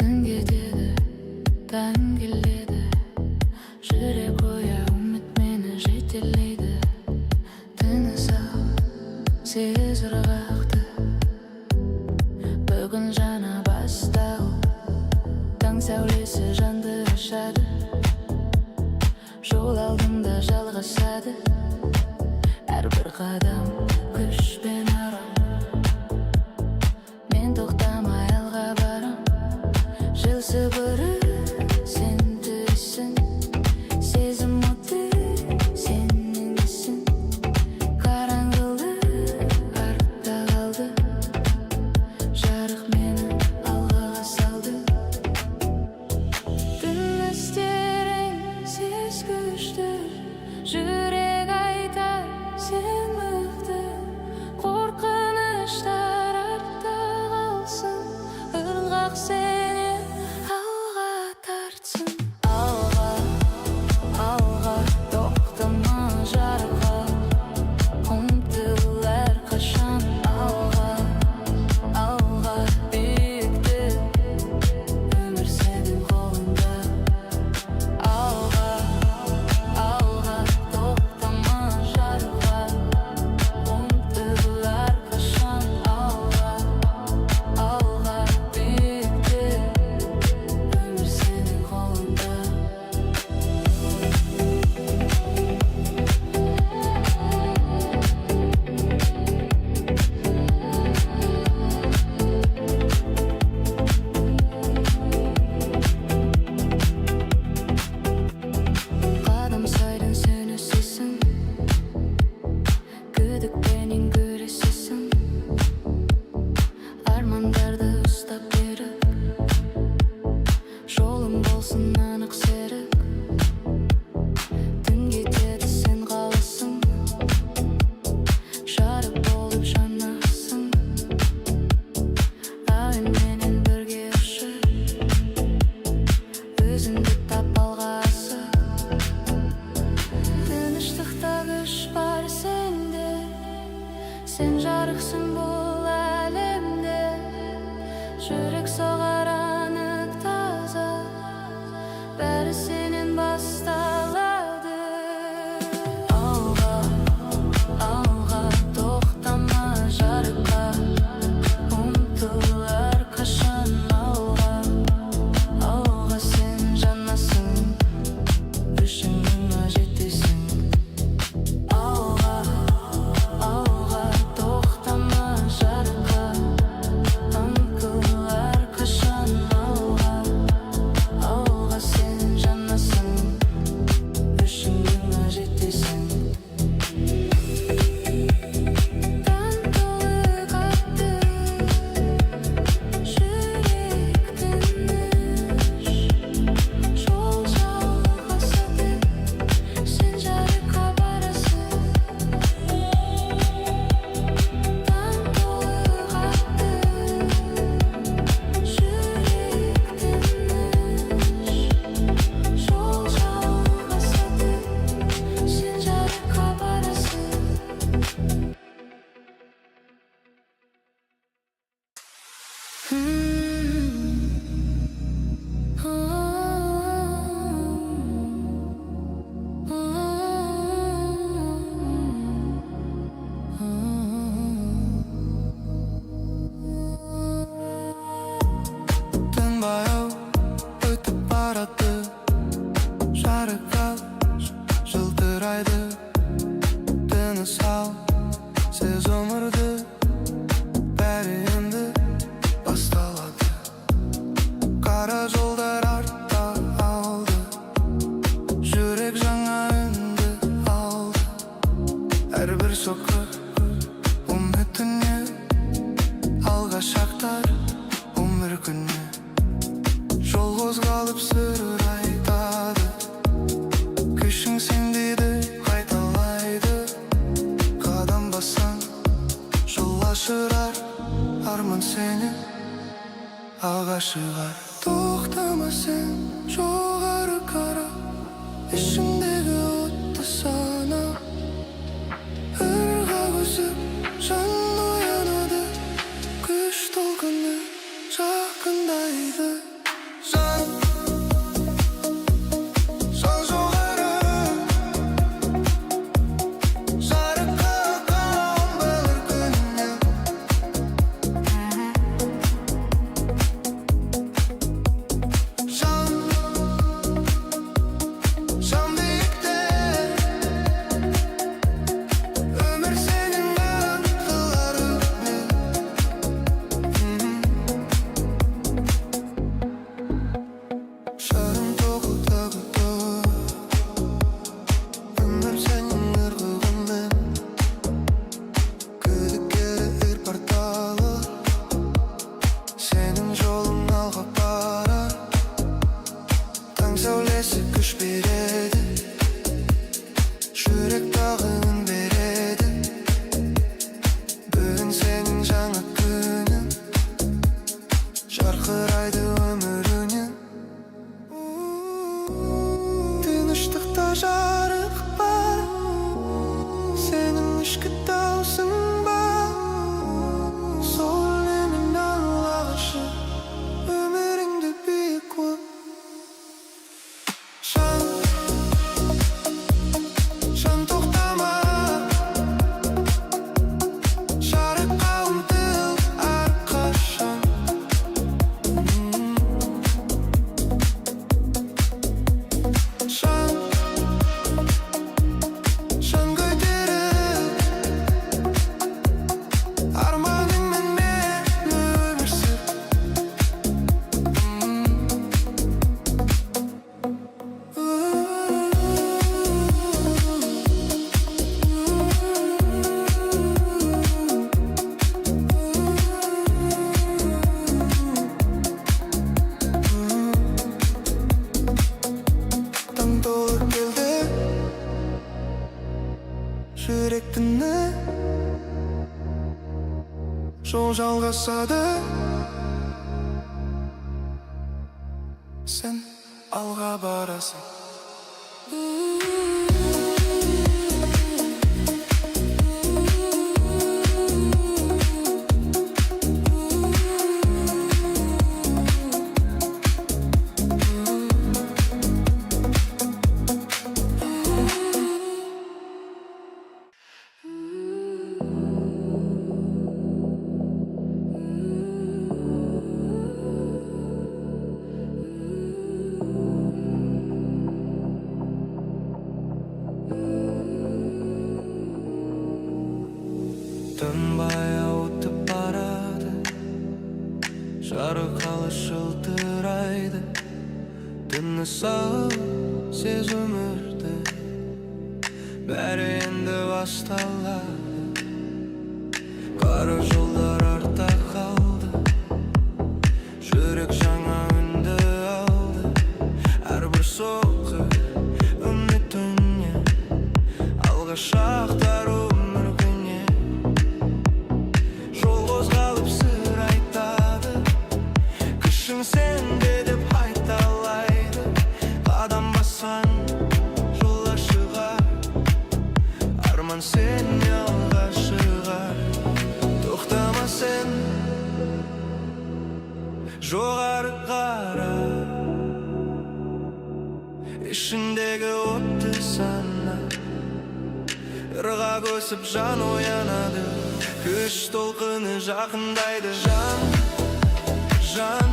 күн кетеді, таң келеді, жүрек оя үміт мені жетелейді. Тыныс ал, сез ырғақты, бүгін жаңа бастау. Таң сәулесі жанды ашады, жол алдында жалғасады. Әрбір қадам күш пен арам, мен тоқтамай алға барам. Жел сыбыры сен түйсің, сезім оты сенің ісің. Қараңғылық артта қалды, жарық мені алға салды. Түн істерің сез күшті, жүрек айтар сен мықты. Қорқыныштар артта қалсын, ырғақ сенен алға тартсын. Алға, алға, тоқтама жарыққа, ұмтыл әрқашан. Алға, алға, биіктік, өмір сенің қолыңда. Алға, алға, тоқтама жарыққа, ұмтыл әрқашан. Алға, алға, биіктік, өмір сенің қолыңда. Қадам сайын сен өсесің, күдікпенен күресесің. Армандарды ұстап беріп, жолың болсын анық серік. Түн кетеді сен қаласың, жарық болып жанасың. Әуенменен бірге ұшып, өзіңді тап алға асық. Тыныштықта күш бар сенде, сен жарықсың бұл әлемде. Жүрек соғар анық таза, бәрі сенен басталады. Алға, алға, тоқтама жарыққа, ұмтыл әрқашан. Алға, алға, сен жанасың, үшіңнің жетесің. Алға, алға, тоқтама жарыққа, ұмтыл әрқашан. Алға, алға, сен жанасың, үшіңнің жетесің. Таң толы қатты, жүрек тыныш, жол жалғасады, сен жарыққа барасың. Таң толы қатты, жүрек тыныш, жол жалғасады, сен жарыққа барасың. Түн баяу өтіп барады, жарыққа жылтырайды. Тыныс ал, сез өмірді, бәрі енді басталады. Қара жолдар артта алды, жүрек жаңа үнді алды. Әрбір соққы үмітіне, алға шақтар өмір күні. Жол қозғалып сүрір айтады, күшің сен дейді қайталайды. Қадам бассаң жол ашырар, арман сені алға шығар. Тоқтама сен жоғары қара, ішіңдегі отты сана. Ырғақ өсіп жан оянады, күш толқыны жақындайды. күш береді, жүрек тағы үн береді. Бүгін сенің жаңа күнің, жарқырайды өміріңнен. Тыныштықта жарық бар, сенің ішкі даусың бар. Сол үнемін алғашы, өміріңді биік қой. Жан тоқтама, жарыққа ұмтыл әрқашан. Жан көтеріп, арманыңмен мен өмір сүр. Таң толып келді, жүректің жол жалғасады. Сен алға барасың. Тынбай ауытып барады, жарқылы жылтырайды. Тыныс ал, сез өмірді, бәрі енді басталады. Қара жолдар артта қалды, жүрек жаңа үнді алды. Әрбір соққы үміт үнінен, алға шақтар өмір күннен. Жол қозғалып сыр айтады, күшің сенде деп айталайды. Қадам басқан жолға шығар, арман сені алға шығар. Тоқтама сен, жоғары қара, ішіндегі отты сана. Ырға көсіп жан оянады, күш толқыны жақындайды. Жан,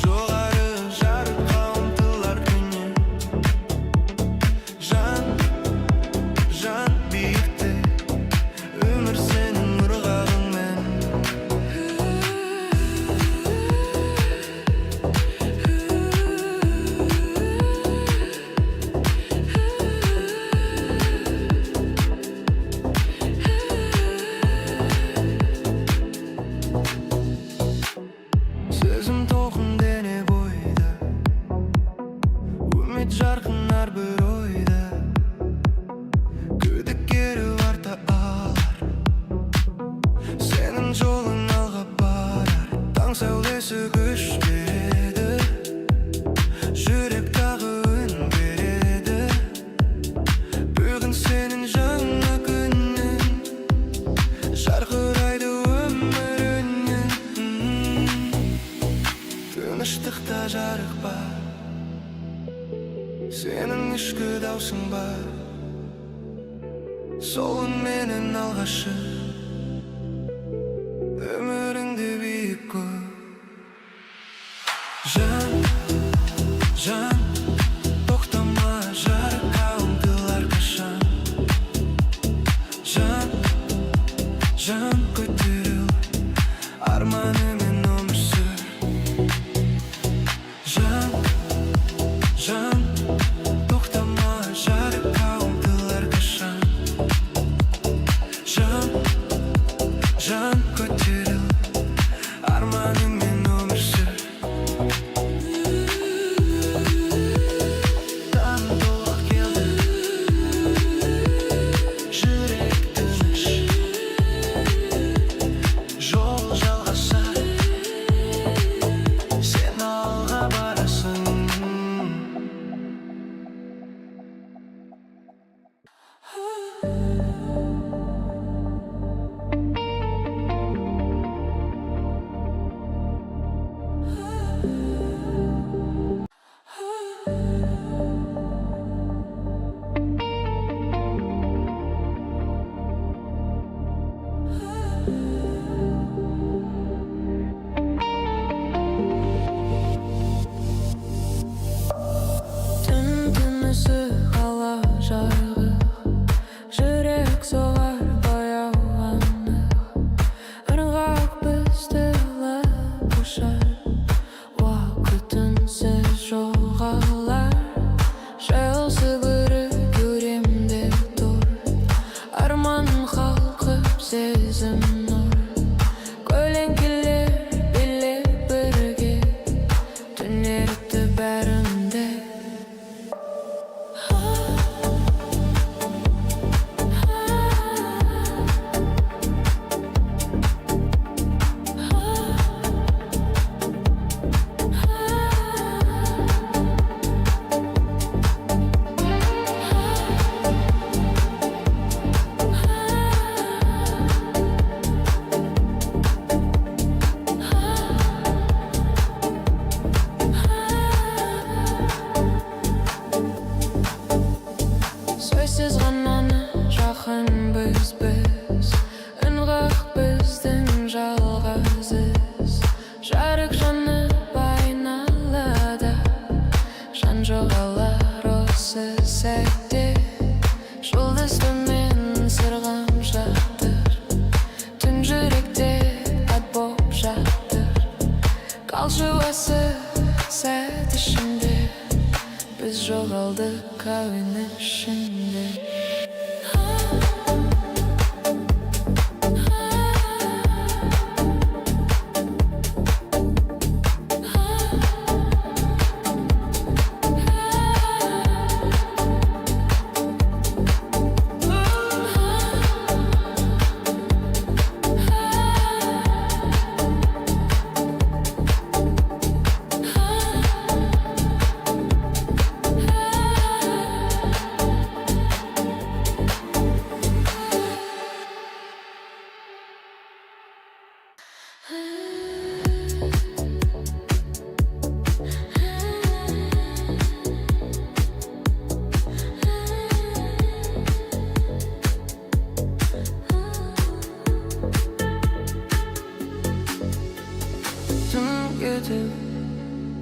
жоғары жарыққа ұмтылар күннен. Жан, биікте, өмір сенің ырғағыңмен. Сезім толқын дене бойды, үміт жарқын әрбір ойды. Күдіктері арта алар, сенің жолың алға барар. Таң сәулесі күш береді, жүрек тағы үн береді. Бүгін сенің жаңа күнің, жарқырайды өміріңнен. Тыныштықта жарық бар, сенің ішкі даусың бар. Сол үнменен алғашы, өміріңді биік қой. Жан, тоқтама, жарыққа ұмтыл әрқашан. Жан, көтеріл, арманымен өмір сүр. Жан, тоқтама, жарыққа ұмтыл әрқашан. Жан, көтеріл, арманыңмен өмір сүр. сәтте жұлдыздармен сырғам жатыр. Түн жүректе ат боп жатыр. Қалшы осы сәт ішінде, біз жоғалдық әуен ішінде.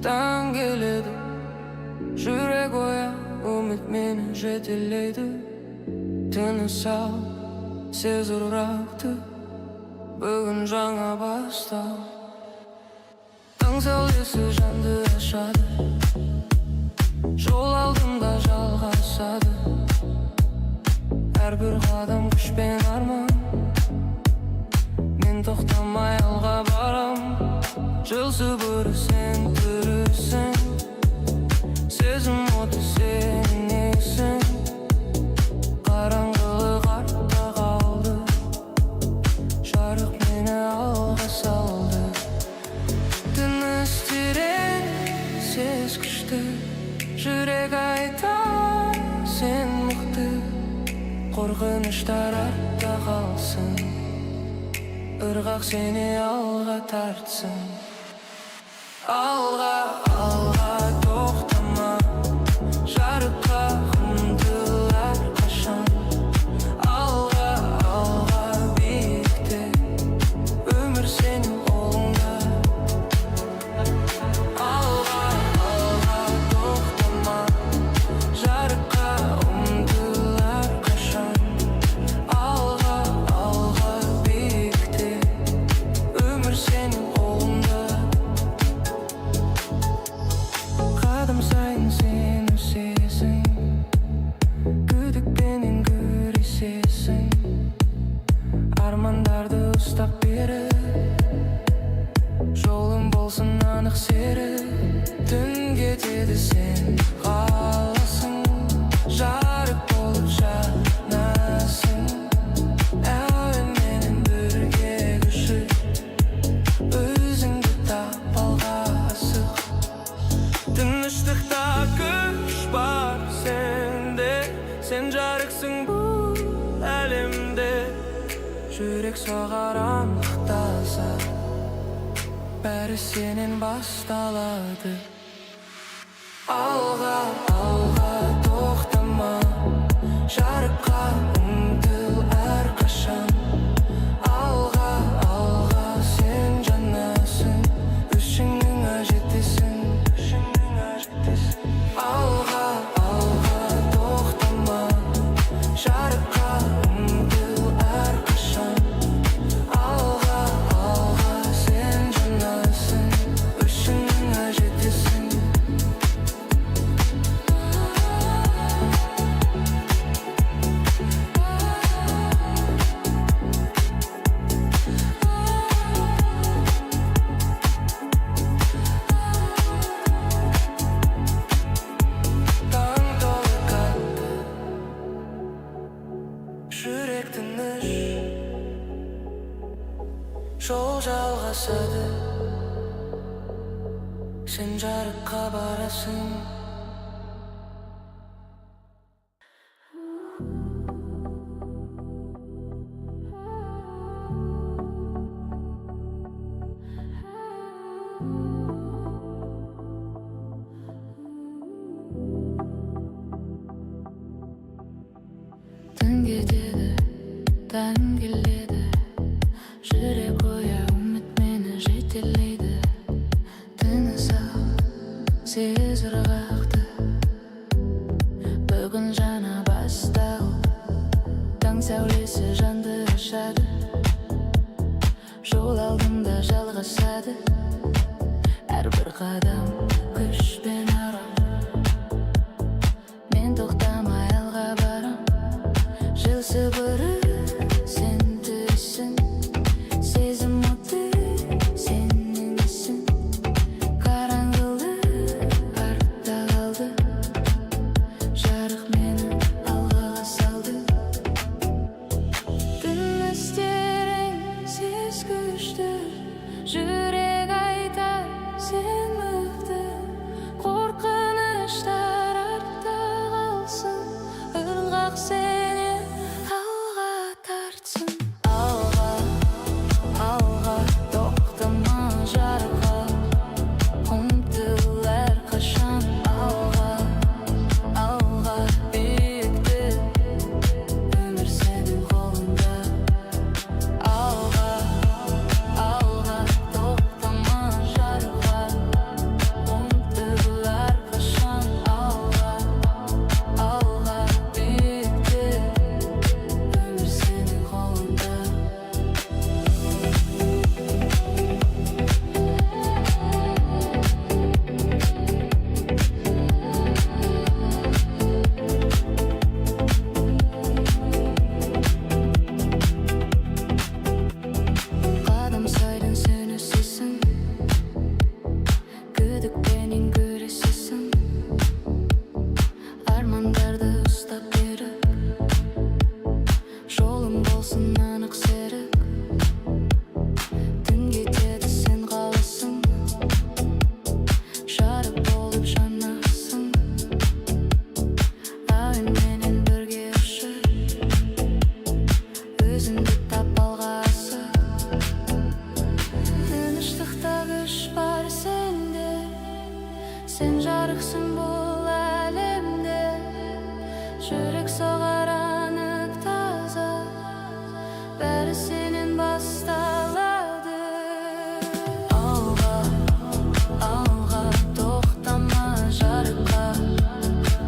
Таң келеді, жүрек ояу, үміт мені жетелейді. Тыныс ал, сез ұрақты, бүгін жаңа бастау. Таң сәулесі жанды ашады, жол алдымда жалғасады. Әрбір қадам күш пен арман, мен тоқтамай алға барам. Жылсы бүрісің, түрісің, сезім оты сенің есің. Қараңғылық артта қалды, жарық мені алға салды. Тыныс терең, сез күшті, жүрек айтар, сен мықты. Қорқыныштар артта қалсын, ырғақ сені алға тартсын. Алға, алға тоқтама, жарыққа ұмтыл әрқашан. Алға, алға биікте, өмір сенің қолыңда. Алға, алға тоқтама, жарыққа ұмтыл әрқашан. Алға, алға биікте, өмір сенің қолыңда. Қадам сайын сен өсесің, күдікпенен күресесің. Армандарды ұстап беріп, жолың болсын анық серік. Түн кетеді сен қаласың, жарық болып жанасың. Әуенменен бірге көшіп, өзіңді тап алға асық. Тыныштықта күш бар сенде, сен жарықсың бұл әлемде. Жүрек соғар анықтаса, бәрі сенен басталады. Алға, алға тоқтама, жарыққа ұмтыл әрқашан. Алға, алға сен жанасың, үшіңнің жетесің. Алға, алға тоқтама, жарыққа ұмтыл әрқашан. Алға, алға сен жанасың, үшіңнің жетесің. Таң толы қатты, жүрек тыныш, жол жалғасады, сен жарыққа барасың. Түн кетеді, таң келеді, жүрек ояу, үміт мені жетелейді. Тыныс ал, сез ырғақты, бүгін бәрісі жанды ашады. Жол алдымда жалғасады. Әрбір қадам күш пен арам. Мен тоқтамай алға барам. Жыл сыбыры сен түйсің. Сезім оты сенің ісің. Қараңғылық артта қалды. Жарық мені алға салды. Түн істерің сез күшті. Жүрек айтар сен мықты. Қорқыныштар артта қалсын. Ырғақ сені алға тартсын. Алға, алға, тоқтама жарыққа. Ұмтыл әрқашан алға, алға, биікті. Өмір сенің қолыңда. Алға, алға, тоқтама жарыққа. Ұмтыл әрқашан алға, алға, биікті. Өмір сенің қолыңда. Қадам сайын сен өсесің. Күдікпенен күресесің. Армандарды ұстап беріп. Жолың болсын анық серік. Түн кетеді сен қаласың. Жарық болып жанасың. Әуенменен бірге ұшып. Өзіңді тап алға асық. Тыныштықта күш бар сенде. Сен жарықсың бұл әлемде. Жүрек соғар анық таза. Бәрі сенен басталады. Алға, алға, тоқтама жарыққа.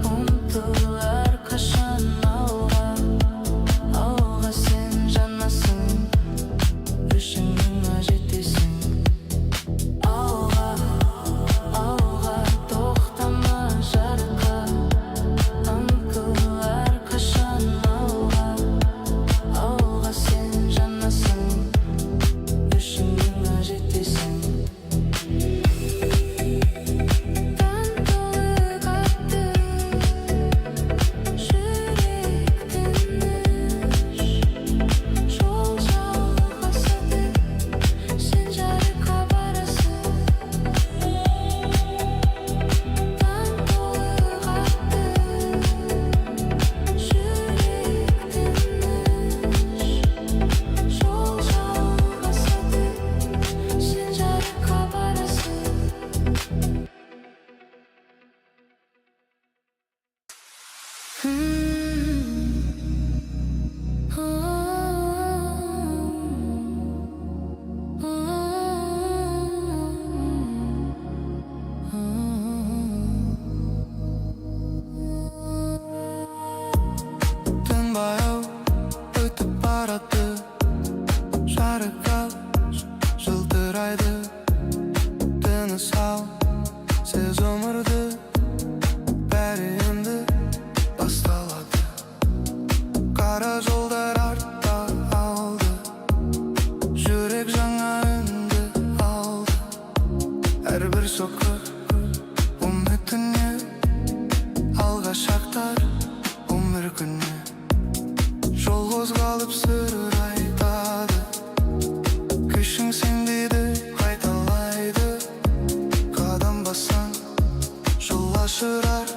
Ұмтыл әрқашан алға, алға сен жанасың. Үшіңнің жетесің. Алға, алға, тоқтама жарыққа. Ұмтыл әрқашан алға, алға сен жанасың. Үшіңнің жетесің. Таң толы қатты. Жүрек тыныш. Жол жалғасады. Сен жарыққа барасың. Таң толы қатты. Жүрек тыныш. Жол жалғасады. Сен жарыққа барасың. Түн баяу өтіп барады. Жарық ал жылтырайды. Тыныс ал сез өмірді. Бәрі енді басталады. Қара жолдар артта алды. Жүрек жаңа үнді алды. Әрбір соққы үмітіне. Алға шақтар өмір күні. Жол қозғалып сыр айтады. Күшің сендейді қайталайды. Қадам бассаң жол ашырар.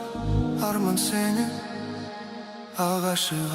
Арман сені алға шығар.